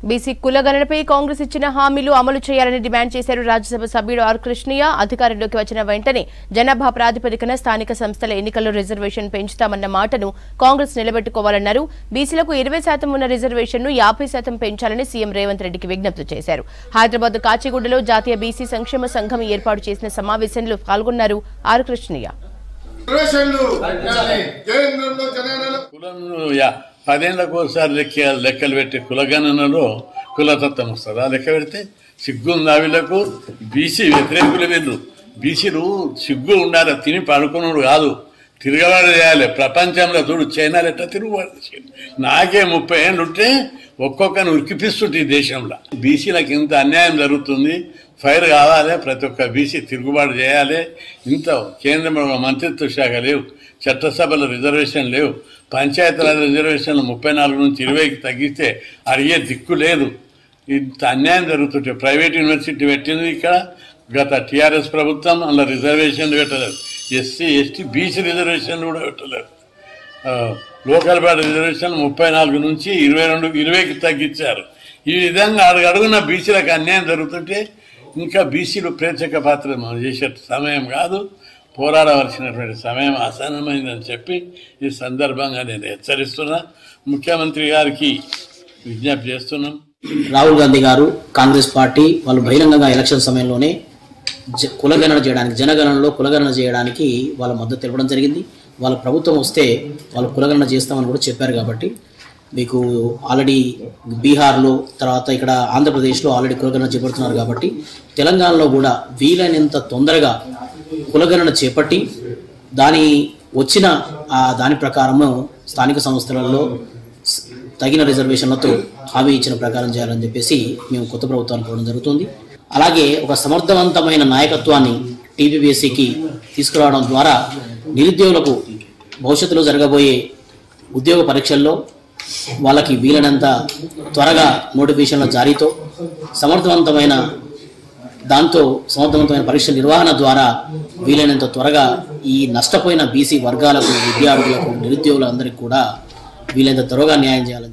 BC కులగణనపై Congress ఇచ్చిన హామీలు అమలు చేయాలని డిమాండ్ చేశారు రాజ్యసభ సభ్యుడు ఆర్ కృష్ణయ్య. అధికారంలోకి వచ్చిన వెంటనే జనాభా ప్రాతిపదికన స్థానిక సంస్థల ఎన్నికల్లో రిజర్వేషన్ పెంచుతామన్న మాటను కాంగ్రెస్ నిలబెట్టుకోవాలన్నారు. బీసీలకు 20% ఉన్న రిజర్వేషన్ను 50% పెంచాలని సీఎం రేవంత్ రెడ్డికి విజ్ఞప్తి చేశారు. హైదరాబాద్ కాచిగూడలో జాతీయ బీసీ సంక్షేమ సంఘం ఏర్పాటు చేసిన సమావేశంలో పాల్గొన్నారు ఆర్ కృష్ణయ్య. 10 ఏళ్లకోసారి లెక్కలు పెట్టి కులగణనలో కులతత్వం వస్తుంది. ఆ లెక్క పెడితే సిగ్గుందా వీళ్ళకు? బీసీ వ్యతిరేకులు వీళ్ళు. బీసీలు సిగ్గు ఉండాలి, తిని పడుకున్నాడు కాదు, తిరగబాటు చేయాలి. ప్రపంచంలో చూడు, చైనాలో ఎట్లా తిరుగుబాటు చేయాలి. నాకే 30 ఏళ్ళు ఉంటే ఒక్కొక్కరిని ఉరికిపిస్తుంటే ఈ దేశంలో. బీసీలకు ఇంత అన్యాయం జరుగుతుంది, ఫైర్ కావాలి, ప్రతి ఒక్క బీసీ తిరుగుబాటు చేయాలి. ఇంత కేంద్రంలో మంత్రిత్వ శాఖ లేవు, చట్టసభలో రిజర్వేషన్ లేవు, పంచాయతీరాజ్ రిజర్వేషన్లు 34 నుంచి 20కి తగ్గిస్తే అడిగే దిక్కు లేదు. ఇంత అన్యాయం జరుగుతుంటే ప్రైవేట్ యూనివర్సిటీ పెట్టింది ఇక్కడ గత టీఆర్ఎస్ ప్రభుత్వం. అందులో రిజర్వేషన్లు పెట్టలేదు, ఎస్సీ ఎస్టీ బీసీ రిజర్వేషన్లు కూడా పెట్టలేదు. లోకల్ బాడీ రిజర్వేషన్ 34 నుంచి 20కి తగ్గించారు. ఈ విధంగా అడుగున బీసీలకు అన్యాయం జరుగుతుంటే ఇంకా బీసీలు ప్రేక్షక పాత్ర చేసే సమయం కాదు, పోరాడవలసినటువంటి సమయం ఆసన్నమైందని చెప్పి ఈ సందర్భంగా నేను హెచ్చరిస్తున్నా. ముఖ్యమంత్రి గారికి విజ్ఞప్తి చేస్తున్నాం. రాహుల్ గాంధీ గారు కాంగ్రెస్ పార్టీ వాళ్ళు బహిరంగంగా ఎలక్షన్ సమయంలోనే కులగణన చేయడానికి, జనగణనలో కులగణన చేయడానికి వాళ్ళ మద్దతు తెలపడం జరిగింది. వాళ్ళ ప్రభుత్వం వస్తే వాళ్ళు కులగణన చేస్తామని కూడా చెప్పారు. కాబట్టి మీకు ఆల్రెడీ బీహార్లో, తర్వాత ఇక్కడ ఆంధ్రప్రదేశ్లో ఆల్రెడీ కులగణన చేపడుతున్నారు. కాబట్టి తెలంగాణలో కూడా వీలైనంత తొందరగా కులగణన చేపట్టి దాని ప్రకారము స్థానిక సంస్థలలో తగిన రిజర్వేషన్లతో హామీ ఇచ్చిన ప్రకారం చేయాలని చెప్పేసి మేము కొత్త ప్రభుత్వాన్ని కోరడం జరుగుతుంది. అలాగే ఒక సమర్థవంతమైన నాయకత్వాన్ని టీపీపీఎస్సీకి తీసుకురావడం ద్వారా నిరుద్యోగులకు భవిష్యత్తులో జరగబోయే ఉద్యోగ పరీక్షల్లో వాళ్ళకి వీలైనంత త్వరగా నోటిఫికేషన్ల జారీతో సమర్థవంతమైన పరీక్ష నిర్వహణ ద్వారా వీలైనంత త్వరగా ఈ నష్టపోయిన బీసీ వర్గాలకు, విద్యార్థులకు, నిరుద్యోగులందరికీ కూడా వీలైనంత త్వరగా న్యాయం చేయాలని